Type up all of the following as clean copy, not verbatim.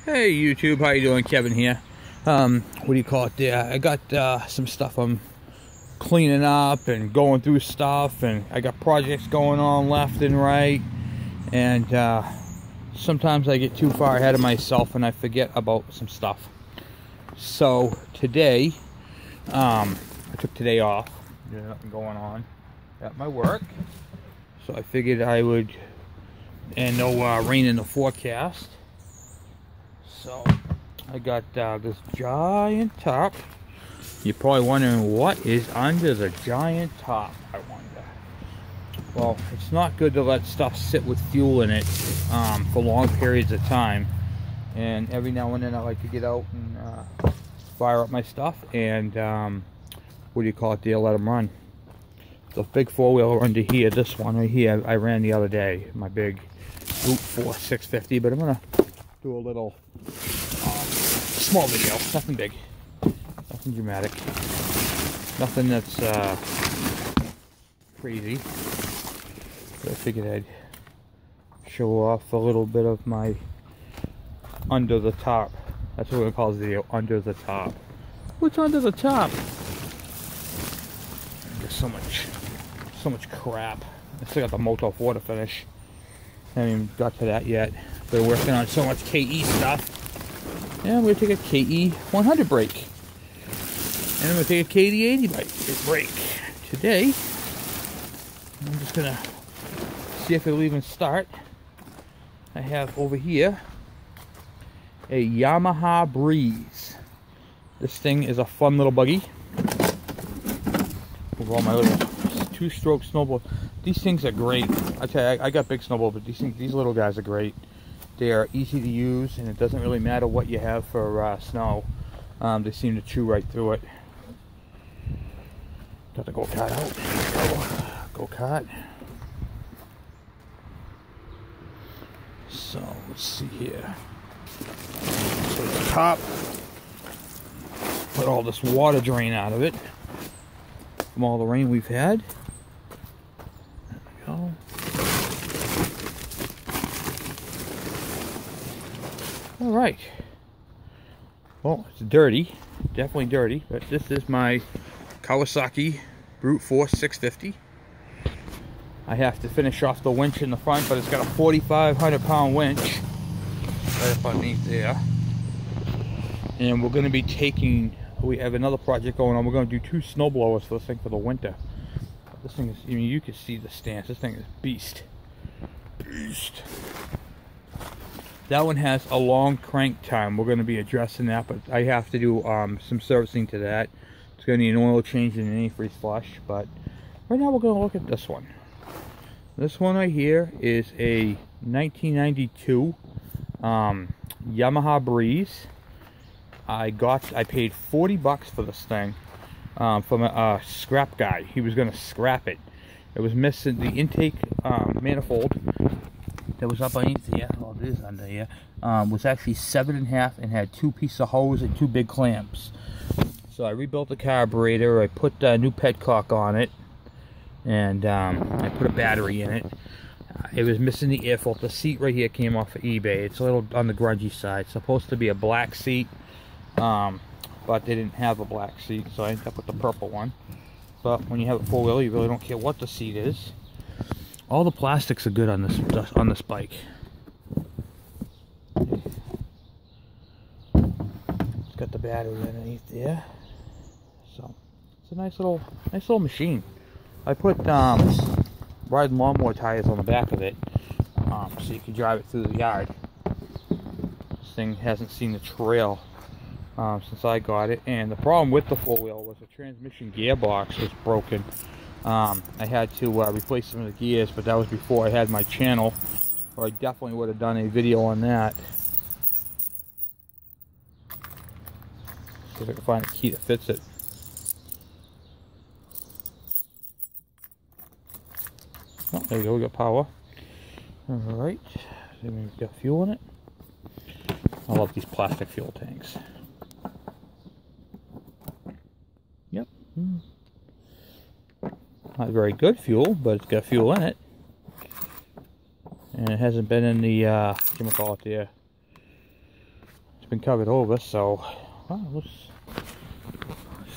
Hey YouTube, how you doing? Kevin here. What do you call it there? I got some stuff I'm cleaning up and going through stuff, and I got projects going on left and right, and sometimes I get too far ahead of myself and I forget about some stuff. So today, I took today off. There's nothing going on at my work, so I figured I would, and no rain in the forecast. So I got this giant top. You're probably wondering what is under the giant top, I wonder. Well, it's not good to let stuff sit with fuel in it for long periods of time. And every now and then I like to get out and fire up my stuff and what do you call it there, let them run. The big four-wheeler under here, this one right here, I ran the other day, my big Route 4 650, but I'm gonna do a little small video, nothing big, nothing dramatic, nothing that's crazy. But I figured I'd show off a little bit of my under the top. That's what we call this video, under the top. What's under the top? There's so much crap. I still got the Moto 4 to finish. Haven't even got to that yet. Been working on so much KE stuff. And I'm going to take a KE 100 brake. And I'm going to take a KD 80 brake. Today, I'm just going to see if it'll even start. I have over here a Yamaha BREEZE. This thing is a fun little buggy. With all my little two-stroke snowboard. These things are great. I tell you, I got big snowboard, but these little guys are great. They are easy to use, and it doesn't really matter what you have for snow. They seem to chew right through it. Got the go-kart out. Go-kart. So, let's see here. So the top. Put all this water drain out of it from all the rain we've had. There we go. All right. Well, it's dirty, definitely dirty, but this is my Kawasaki Route 4 650. I have to finish off the winch in the front, but it's got a 4,500 pound winch right up underneath there. And we're going to be taking, we have another project going on. We're going to do 2 snow blowers for this thing for the winter. This thing is, I mean, you can see the stance. This thing is beast. Beast. That one has a long crank time. We're going to be addressing that, but I have to do some servicing to that. It's going to need an oil change and an antifreeze flush, but right now we're going to look at this one. This one right here is a 1992 Yamaha BREEZE. I paid 40 bucks for this thing from a scrap guy. He was going to scrap it. It was missing the intake manifold that was up underneath here. Oh, it is under here. Was actually 7.5 and had 2 pieces of hose and 2 big clamps. So I rebuilt the carburetor. I put a new petcock on it, and I put a battery in it. It was missing the air filter. The seat right here came off of eBay. It's a little on the grungy side. It's supposed to be a black seat, but they didn't have a black seat, so I ended up with the purple one. But when you have a four-wheeler, you really don't care what the seat is. All the plastics are good on this bike. It's got the battery underneath there, so it's a nice little machine. I put riding lawnmower tires on the back of it, so you can drive it through the yard. This thing hasn't seen the trail since I got it, and the problem with the four-wheel was the transmission gearbox was broken. I had to replace some of the gears, but that was before I had my channel, or I definitely would have done a video on that. See if I can find a key that fits it. Oh, there we go, we got power. Alright, then we've got fuel in it. I love these plastic fuel tanks. Yep. Not very good fuel, but it's got fuel in it. And it hasn't been in the, whatchamacallit there, been covered over, so well, let's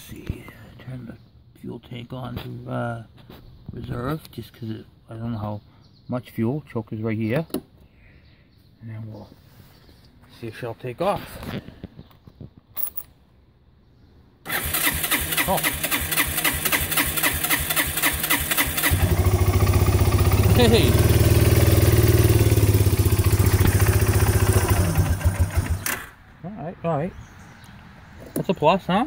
see. Turn the fuel tank on to reserve, just because I don't know how much fuel. Choker's right here, and then we'll see if she'll take off. Oh. Hey. All right. That's a plus, huh?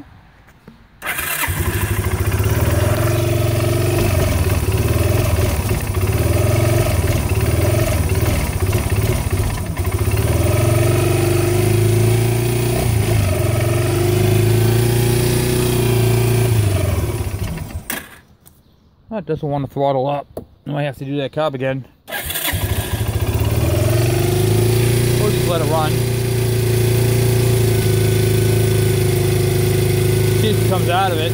Oh, it doesn't want to throttle up. I might have to do that carb again. Or just let it run. See if it comes out of it.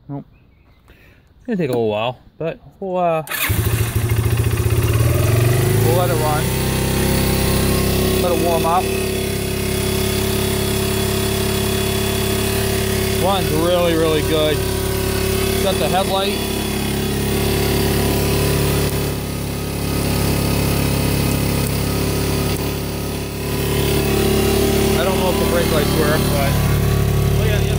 Nope. It's gonna take a little while, but we'll let it run. Let it warm up. Runs really, really good. Got the headlight. I don't know if the brake lights work, but oh yeah, yeah.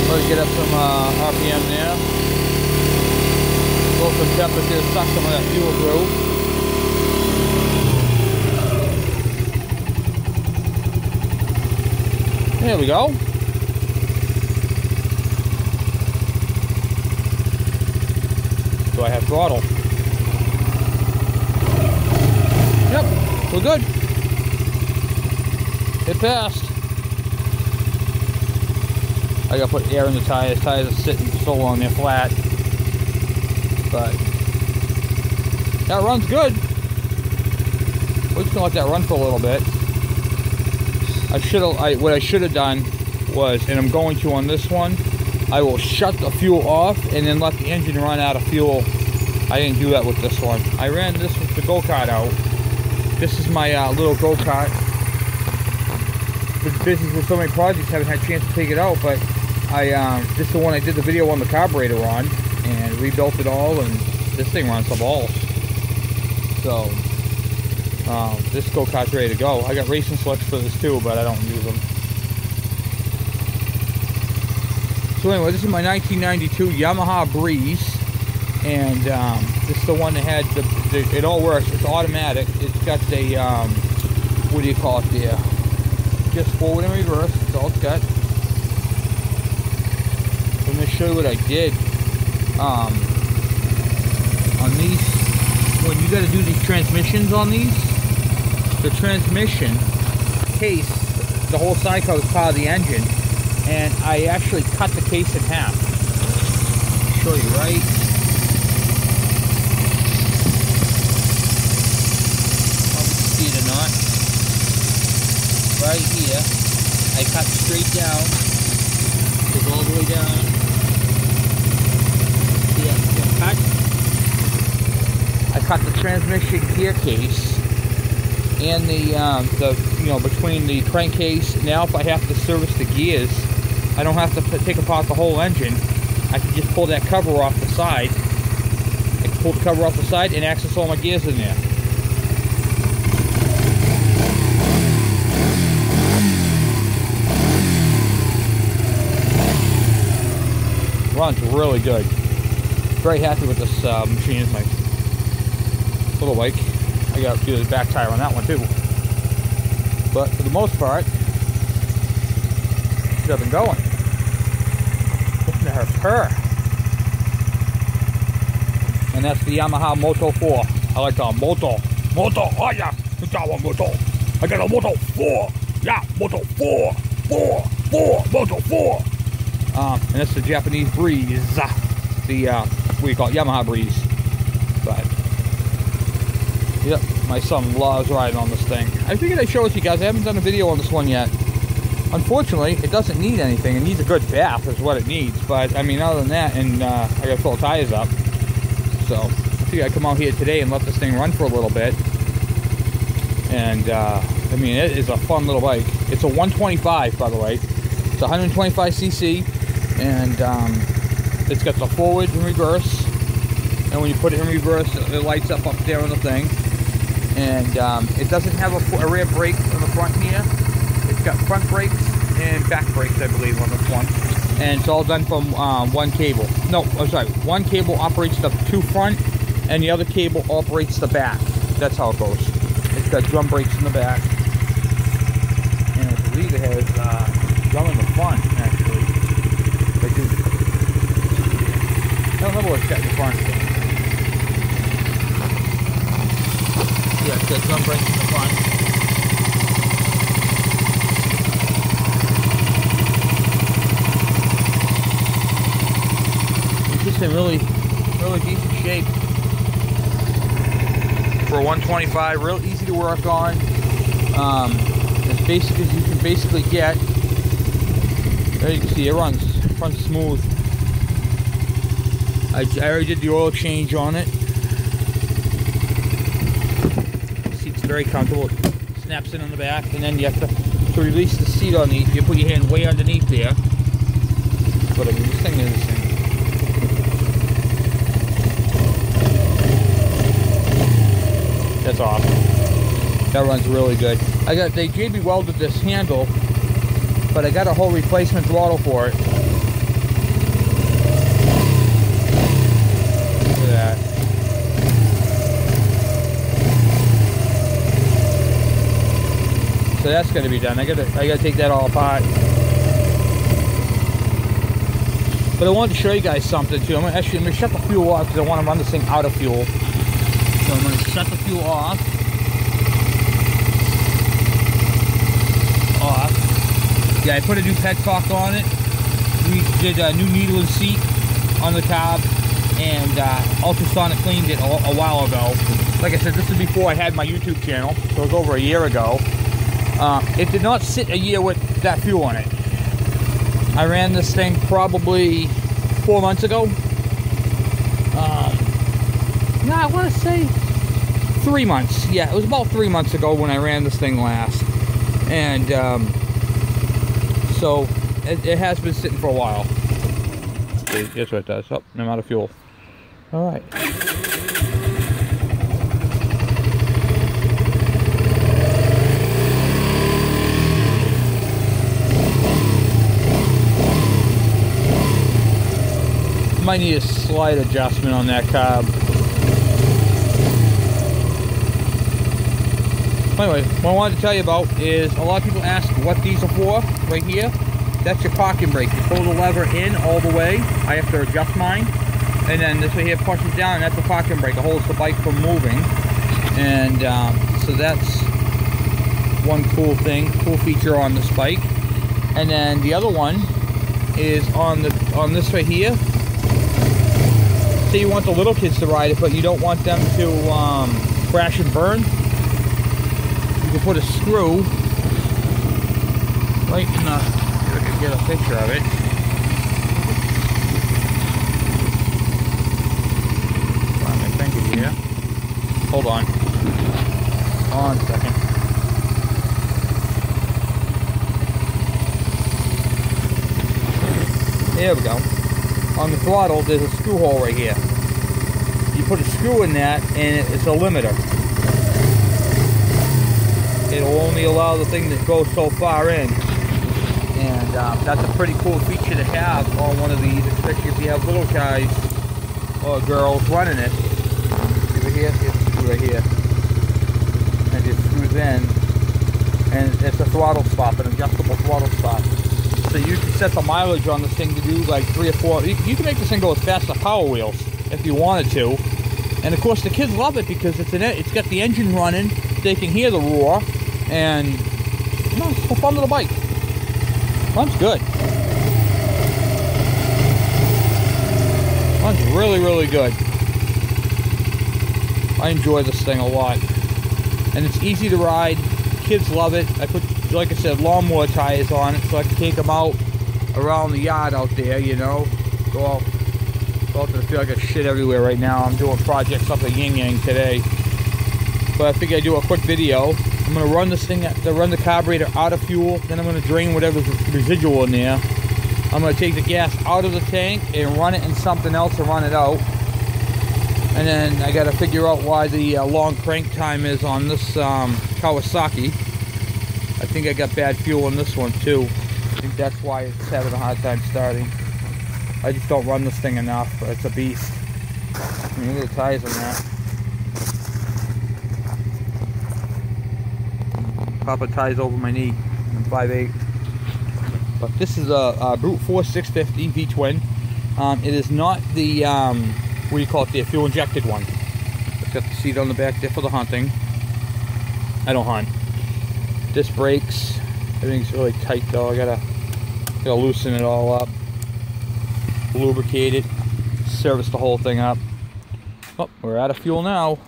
Let's get up some RPM there. Blow some temperature, suck some of that fuel through. There we go. Do I have throttle? Yep, we're good. It passed. I gotta put air in the tires. Tires are sitting so long they're flat. But that runs good. We're just gonna let that run for a little bit. What I should have done was, and I'm going to on this one, I will shut the fuel off and then let the engine run out of fuel. I didn't do that with this one. I ran this with the go-kart out. This is my little go-kart. Been busy with so many projects, haven't had a chance to take it out, but this is the one I did the video on the carburetor on and rebuilt it all, and this thing runs some balls. So this go-kart's ready to go. I got racing slicks for this too, but I don't use them. So anyway, this is my 1992 Yamaha BREEZE, and this is the one that had it all works. It's automatic. It's got the what do you call it there? Just forward and reverse. That's all it's got. I'm going to show you what I did on these. When you got to do these transmissions on these, the transmission case, the whole side cover is part of the engine, and I actually cut the case in half. I'll show you right. Probably see it or not. Right here, I cut straight down. Goes all the way down. See that cut? I cut the transmission gear case and the you know, between the crankcase. Now if I have to service the gears, I don't have to take apart the whole engine. I can just pull that cover off the side. I can pull the cover off the side and access all my gears in there. Runs really good. Very happy with this machine. It's my little bike. I got to do the back tire on that one too. But for the most part, she's been going. Listen to her purr. And that's the Yamaha Moto 4. I like the Moto. Moto, oh yeah, it's our Moto. I got a Moto 4. Yeah, Moto 4. 4, Moto 4. And that's the Japanese BREEZE. The, what do you call it? Yamaha BREEZE. But yep, my son loves riding on this thing. I figured I'd show it to you guys. I haven't done a video on this one yet. Unfortunately, it doesn't need anything. It needs a good bath is what it needs. But I mean, other than that, and I got to fill tires up. So I figured I'd come out here today and let this thing run for a little bit. And I mean, it is a fun little bike. It's a 125, by the way. It's 125cc, and it's got the forward and reverse. And when you put it in reverse, it lights up there on the thing. And it doesn't have a rear brake on the front here. It's got front brakes and back brakes, I believe, on this one. And it's all done from one cable. No, I'm sorry. One cable operates the two front, and the other cable operates the back. That's how it goes. It's got drum brakes in the back. And I believe it has drum in the front, actually. I don't remember what's got in the front. Yeah, it's got drum brakes in the front. It's just in really decent shape. For a 125, real easy to work on. As basic as you can basically get. There you can see it runs smooth. I already did the oil change on it. The seat's very comfortable. It snaps in on the back, and then you have to release the seat underneath. You put your hand way underneath there. But I mean, this thing is. That's awesome. That runs really good. They JB welded this handle, but I got a whole replacement throttle for it. Look at that. So that's going to be done. I gotta take that all apart. But I wanted to show you guys something too. I'm gonna shut the fuel off because I want to run this thing out of fuel. So I'm going to shut the fuel off. Yeah, I put a new petcock on it. We did a new needle and seat on the carb, and ultrasonic cleaned it a while ago. Like I said, this is before I had my YouTube channel, so it was over a year ago. It did not sit a year with that fuel on it. I ran this thing probably 4 months ago. No, I want to say 3 months. Yeah, it was about 3 months ago when I ran this thing last. And so it has been sitting for a while. Guess what it does. Oh, I'm out of fuel. All right. Might need a slight adjustment on that carb. Anyway, what I wanted to tell you about is a lot of people ask what these are for. Right here, that's your parking brake. You pull the lever in all the way. I have to adjust mine, and then this way here pushes down, and that's the parking brake. It holds the bike from moving, and so that's one cool feature on this bike. And then the other one is on this right here. Say you want the little kids to ride it, but you don't want them to crash and burn. You can put a screw right in the, if I can get a picture of it. Find my finger here. Hold on. Hold on a second. There we go. On the throttle, there's a screw hole right here. You put a screw in that, and it's a limiter. It'll only allow the thing to go so far in. And that's a pretty cool feature to have on one of these, especially if you have little guys or girls running it. Over here, here's the screw right here. And it screws in. And it's a throttle spot, an adjustable throttle spot. So you can set the mileage on this thing to do like 3 or 4. You can make this thing go as fast as Power Wheels if you wanted to. And of course the kids love it because it's got the engine running. They can hear the roar, and you know, it's a fun little bike. Runs good. Runs really, really good. I enjoy this thing a lot. And it's easy to ride. Kids love it. I put, like I said, lawnmower tires on it so I can take them out around the yard out there, you know. Go out to the field. I got shit everywhere right now. I'm doing projects up at Yin Yang today. But I figured I'd do a quick video. I'm going to run this thing, run the carburetor out of fuel. Then I'm going to drain whatever's residual in there. I'm going to take the gas out of the tank and run it in something else and run it out. And then I got to figure out why the long crank time is on this Kawasaki. I think I got bad fuel in this one too. I think that's why it's having a hard time starting. I just don't run this thing enough, but it's a beast. I mean, look at the tires on that. Papa tires over my knee. I'm 5'8". But this is a Brute Force 650 V-twin. It is not the, what do you call it, the fuel injected one. It's got the seat on the back there for the hunting. I don't hunt. Disc brakes, everything's really tight though. I gotta loosen it all up, lubricate it, service the whole thing up. Oh, we're out of fuel now.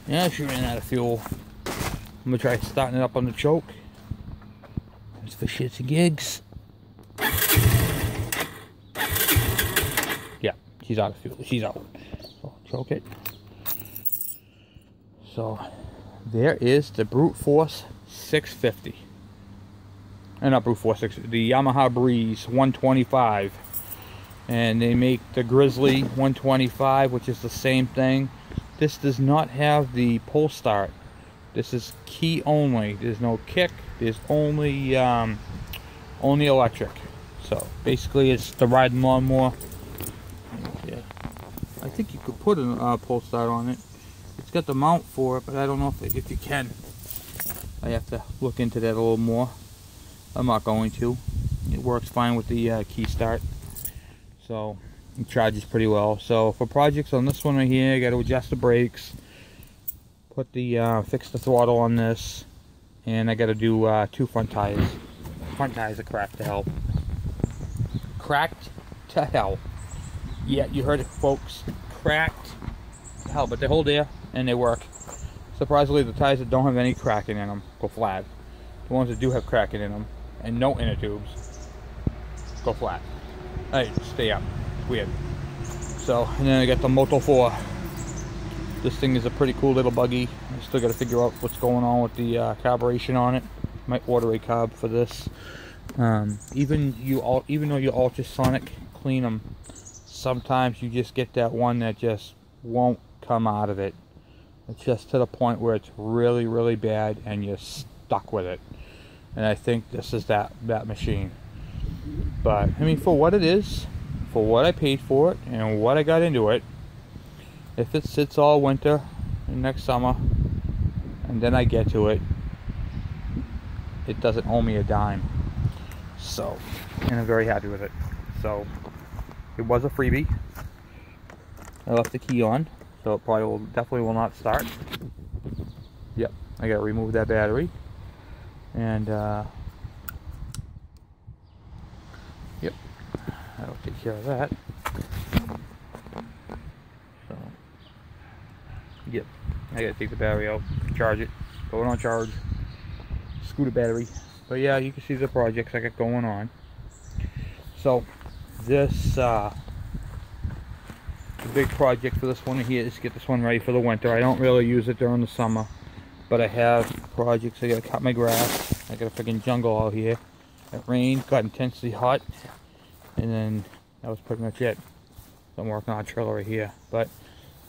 Yeah, she ran out of fuel. I'm gonna try starting it up on the choke. Just for shits and gigs. Yeah, she's out of fuel. She's out. So choke it. So there is the Brute Force 650. Not Brute Force 650, the Yamaha BREEZE 125. And they make the Grizzly 125, which is the same thing. This does not have the pull start. This is key only. There's no kick. There's only electric. So basically, it's the riding lawnmower. Yeah. I think you could put a pull start on it. It's got the mount for it, but I don't know if you can. I have to look into that a little more. I'm not going to. It works fine with the key start. So it charges pretty well. So for projects on this one right here, I got to adjust the brakes, put the fix the throttle on this, and I got to do 2 front tires. Front tires are cracked to hell. Cracked to hell. Yeah, you heard it, folks. Cracked to hell, but they hold there and they work. Surprisingly, the tires that don't have any cracking in them go flat. The ones that do have cracking in them and no inner tubes go flat. Hey, stay up. Weird. So, and then I got the Moto 4. This thing is a pretty cool little buggy. I still got to figure out what's going on with the carburation on it. Might order a carb for this. Even though you ultrasonic clean them, sometimes you just get that one that just won't come out of it. It's just to the point where it's really, really bad and you're stuck with it. And I think this is that machine. But I mean, for what it is, for what I paid for it and what I got into it, if it sits all winter and next summer and then I get to it, it doesn't owe me a dime. So, and I'm very happy with it. So it was a freebie. I left the key on, so it probably definitely will not start. Yep, I gotta remove that battery. And yep, that'll take care of that. So yep, I gotta take the battery out, charge it, throw it on charge, screw the battery. But yeah, you can see the projects I got going on. So this the big project for this one here is to get this one ready for the winter. I don't really use it during the summer, but I have projects. I gotta cut my grass. I got a freaking jungle out here. It rained, got intensely hot, and then that was pretty much it. So I'm working on a trailer right here. But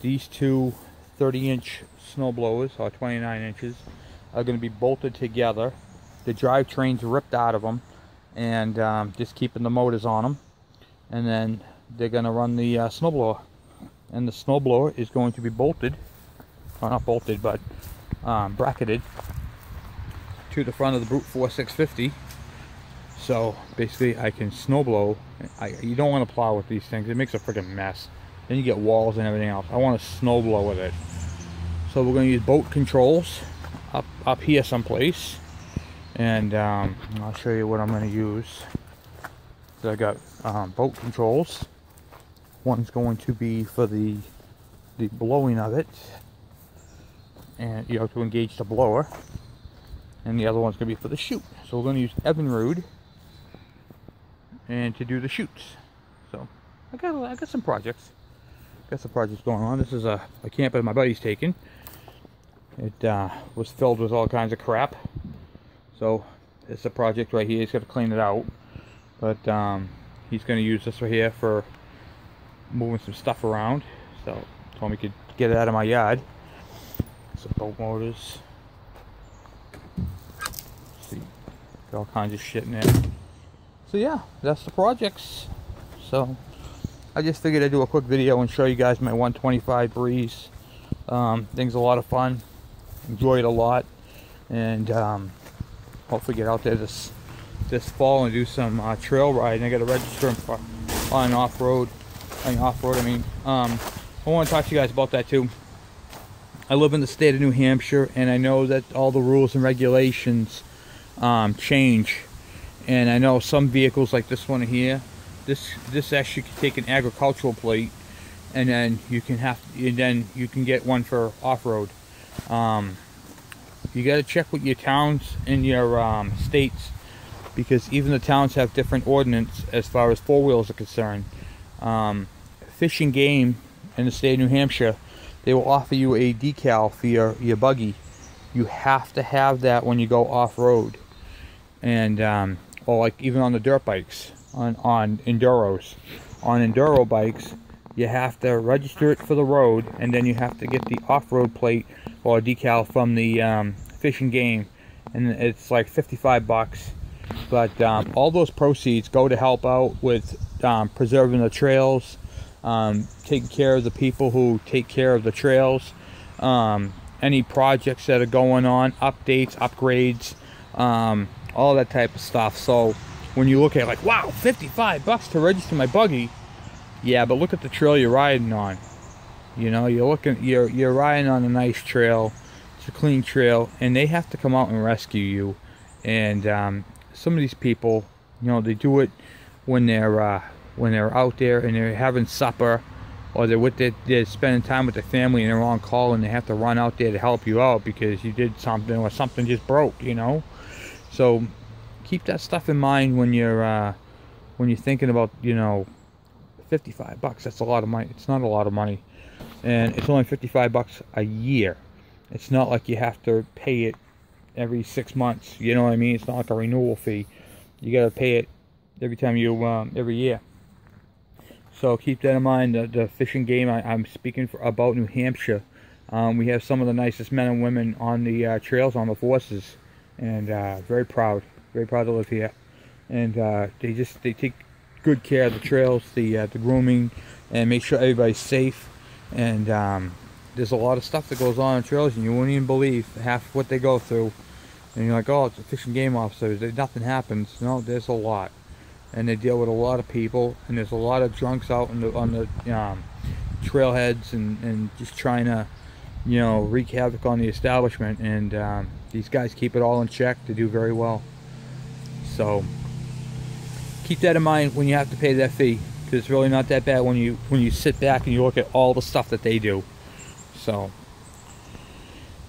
these two 30-inch snow blowers, or 29 inches, are going to be bolted together. The drivetrain's ripped out of them, and just keeping the motors on them. And then they're going to run the snowblower. And the snowblower is going to be bolted, well, not bolted, but bracketed to the front of the Brute Force 650. So basically I can snowblow. You don't want to plow with these things. It makes a freaking mess. Then you get walls and everything else. I want to snowblow with it. So we're going to use boat controls up here someplace. And I'll show you what I'm going to use. So I got boat controls. One's going to be for the the blowing of it, and you know, to engage the blower, and the other one's going to be for the chute. So we're going to use Evinrude and to do the chutes. So I got some projects. Got some projects going on. This is a camper that my buddy's taken. It was filled with all kinds of crap. So it's a project right here. He's got to clean it out. But he's going to use this right here for moving some stuff around. So told me he could get it out of my yard. Some boat motors. Let's see, got all kinds of shit in there. So yeah, that's the projects. So I just figured I'd do a quick video and show you guys my 125 Breeze. Thing's a lot of fun. Enjoy it a lot, and hopefully get out there this fall and do some trail riding. I got to register for on off-road. I mean, I want to talk to you guys about that too. I live in the state of New Hampshire, and I know that all the rules and regulations change. And I know some vehicles like this one here, this actually can take an agricultural plate, and then you can get one for off-road. You got to check with your towns and your states, because even the towns have different ordinance as far as four-wheels are concerned. Fish and Game in the state of New Hampshire, they will offer you a decal for your buggy. You have to have that when you go off-road, and or like even on the dirt bikes, on enduros. On enduro bikes, you have to register it for the road, and then you have to get the off-road plate or decal from the Fish and Game, and it's like 55 bucks. But all those proceeds go to help out with preserving the trails, taking care of the people who take care of the trails, any projects that are going on, updates, upgrades, all that type of stuff. So when you look at it like, wow, 55 bucks to register my buggy, yeah, but look at the trail you're riding on. You know, you're riding on a nice trail. It's a clean trail, and they have to come out and rescue you. And some of these people, you know, they do it when they're out there and they're having supper, or they're spending time with their family and they're on call, and they have to run out there to help you out because you did something or something just broke, you know. So keep that stuff in mind when you're thinking about, you know, 55 bucks. That's a lot of money. It's not a lot of money, and it's only 55 bucks a year. It's not like you have to pay it every 6 months. You know what I mean? It's not like a renewal fee. You got to pay it every time you every year. So keep that in mind. The Fish and Game, I'm speaking about New Hampshire. We have some of the nicest men and women on the trails, on the forces, and very proud to live here. And they take good care of the trails, the grooming, and make sure everybody's safe. And there's a lot of stuff that goes on trails, and you wouldn't even believe half what they go through. And you're like, oh, it's a Fish and Game officer, nothing happens. No, there's a lot, and they deal with a lot of people, and there's a lot of drunks out on the trailheads, and just trying to, you know, wreak havoc on the establishment. And these guys keep it all in check. They do very well. So keep that in mind when you have to pay that fee, because it's really not that bad when you sit back and you look at all the stuff that they do. So,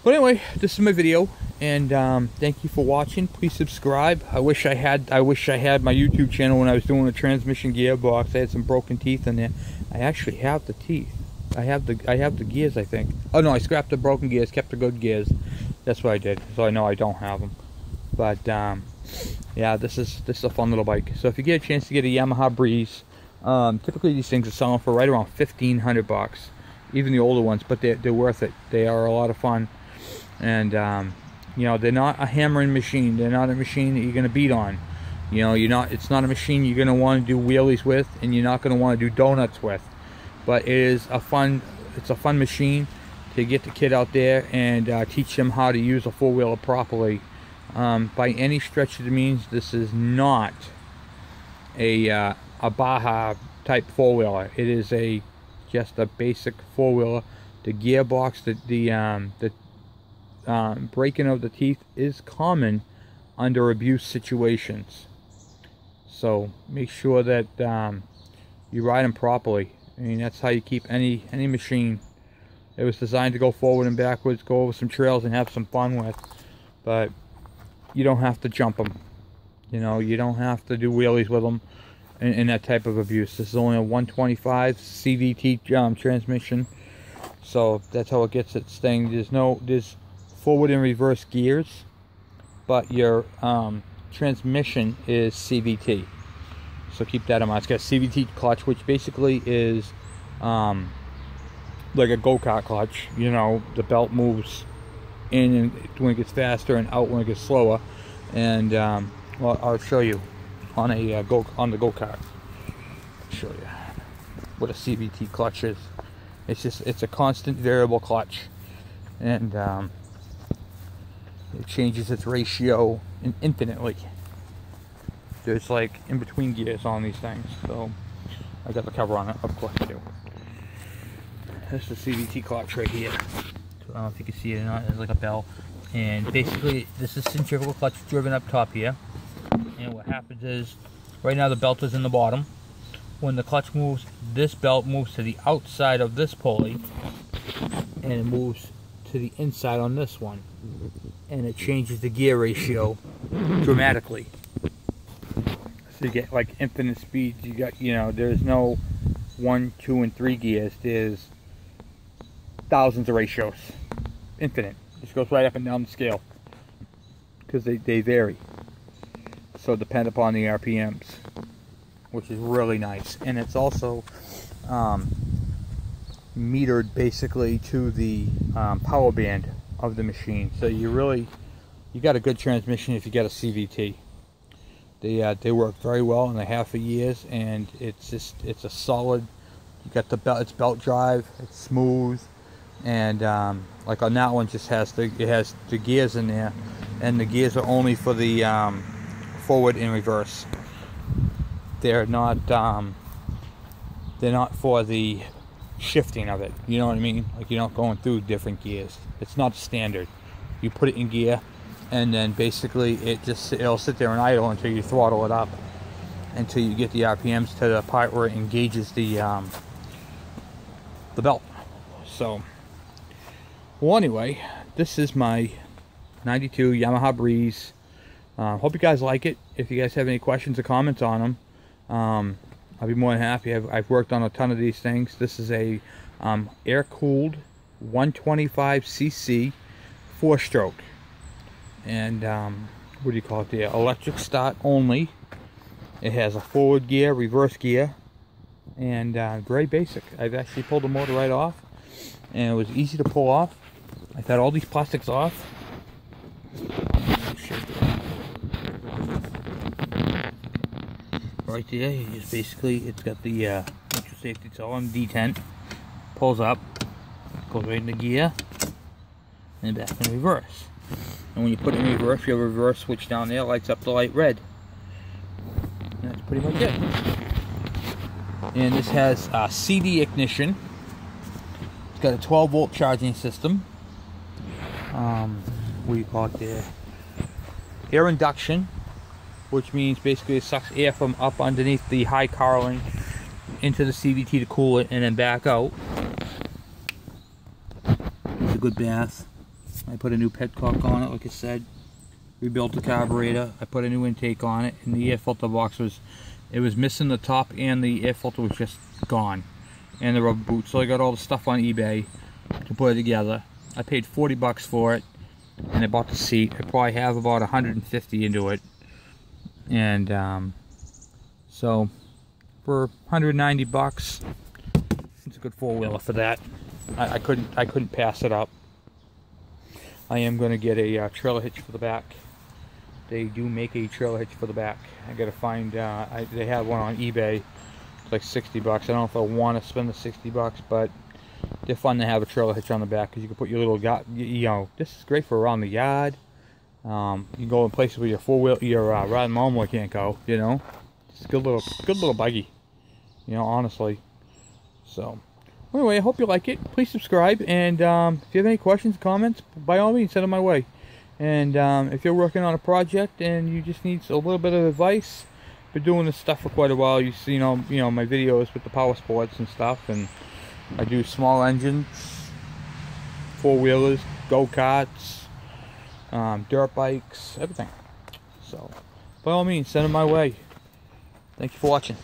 but anyway, this is my video, and thank you for watching. Please subscribe. I wish I had my YouTube channel when I was doing the transmission gearbox. I had some broken teeth in there. I actually have the teeth. I have the gears, I think. Oh no, I scrapped the broken gears, kept the good gears. That's what I did. So I know I don't have them. But yeah, this is a fun little bike. So if you get a chance to get a Yamaha BREEZE, typically these things are selling for right around 1,500 bucks. Even the older ones, but they're worth it. They are a lot of fun. And you know, they're not a hammering machine. They're not a machine that you're gonna beat on. You know, it's not a machine you're gonna want to do wheelies with, and you're not gonna want to do donuts with. But it is a fun machine to get the kid out there and teach them how to use a four-wheeler properly. By any stretch of the means, this is not a Baja type four-wheeler. It is just a basic four-wheeler. The gearbox, the breaking of the teeth is common under abuse situations. So make sure that you ride them properly. I mean, that's how you keep any machine It was designed to go forward and backwards, go over some trails and have some fun with. But you don't have to jump them. You know, you don't have to do wheelies with them in that type of abuse. This is only a 125 CVT transmission. So that's how it gets its thing. There's forward and reverse gears, but your transmission is CVT. So keep that in mind. It's got a Cvt clutch, which basically is like a go-kart clutch. You know, the belt moves in when it gets faster and out when it gets slower. And well, I'll show you on the go-kart. Show you what a Cvt clutch is. It's a constant variable clutch, and it changes its ratio infinitely. There's like in between gears on these things, so I got the cover on it. Of course I do. That's the Cvt clutch right here. So I don't know if you can see it or not. It's like a bell, and basically this is centrifugal clutch driven up top here. And what happens is, right now the belt is in the bottom. When the clutch moves, this belt moves to the outside of this pulley, and it moves to the inside on this one, and it changes the gear ratio dramatically. So you get like infinite speeds. You got, you know, there's no 1, 2, and 3 gears. There's thousands of ratios, infinite. It just goes right up and down the scale because they vary. So depend upon the RPMs, which is really nice. And it's also metered basically to the power band of the machine. So you got a good transmission if you get a CVT. They work very well in the half a years, and it's a solid. You got the belt, it's belt drive, it's smooth, and like on that one, it has the gears in there, and the gears are only for the forward and reverse. They're not for the shifting of it. You know what I mean? Like, you're not going through different gears. It's not standard. You put it in gear, and then basically it'll sit there and idle until you throttle it up, until you get the RPMs to the part where it engages the belt. So, well, anyway, this is my 92 Yamaha BREEZE. Hope you guys like it. If you guys have any questions or comments on them, I'll be more than happy. I've worked on a ton of these things. This is a air-cooled 125cc 4-stroke, and what do you call it there? Electric start only. It has a forward gear, reverse gear, and very basic. I've actually pulled the motor right off, and it was easy to pull off. I've had all these plastics off. Right there, you just basically, it's got the extra safety, it's all on detent. Pulls up, goes right into gear, and back in reverse. And when you put it in reverse, you have a reverse switch down there, lights up the light red. And that's pretty much it. And this has CD ignition. It's got a 12-volt charging system. What do you call it there? Air induction, which means basically it sucks air from up underneath the high cowling into the CVT to cool it, and then back out. It's a good bath. I put a new petcock on it, like I said. Rebuilt the carburetor. I put a new intake on it, and the air filter box was missing the top, and the air filter was just gone, and the rubber boots. So I got all the stuff on eBay to put it together. I paid 40 bucks for it, and I bought the seat. I probably have about 150 into it. And so for 190 bucks, it's a good four-wheeler for that. I couldn't pass it up. I am going to get a trailer hitch for the back. They do make a trailer hitch for the back. I got to find. They have one on eBay. It's like 60 bucks. I don't know if I want to spend the 60 bucks, but they're fun to have a trailer hitch on the back because you can put your little this is great for around the yard. You can go in places where your riding lawnmower can't go. You know, it's a good little buggy. You know, honestly. So, anyway, I hope you like it. Please subscribe, and if you have any questions, comments, by all means, send them my way. And if you're working on a project and you just need a little bit of advice, been doing this stuff for quite a while. You see, you know my videos with the power sports and stuff, and I do small engines, 4-wheelers, go-karts, dirt bikes, everything. So by all means, send them my way. Thank you for watching.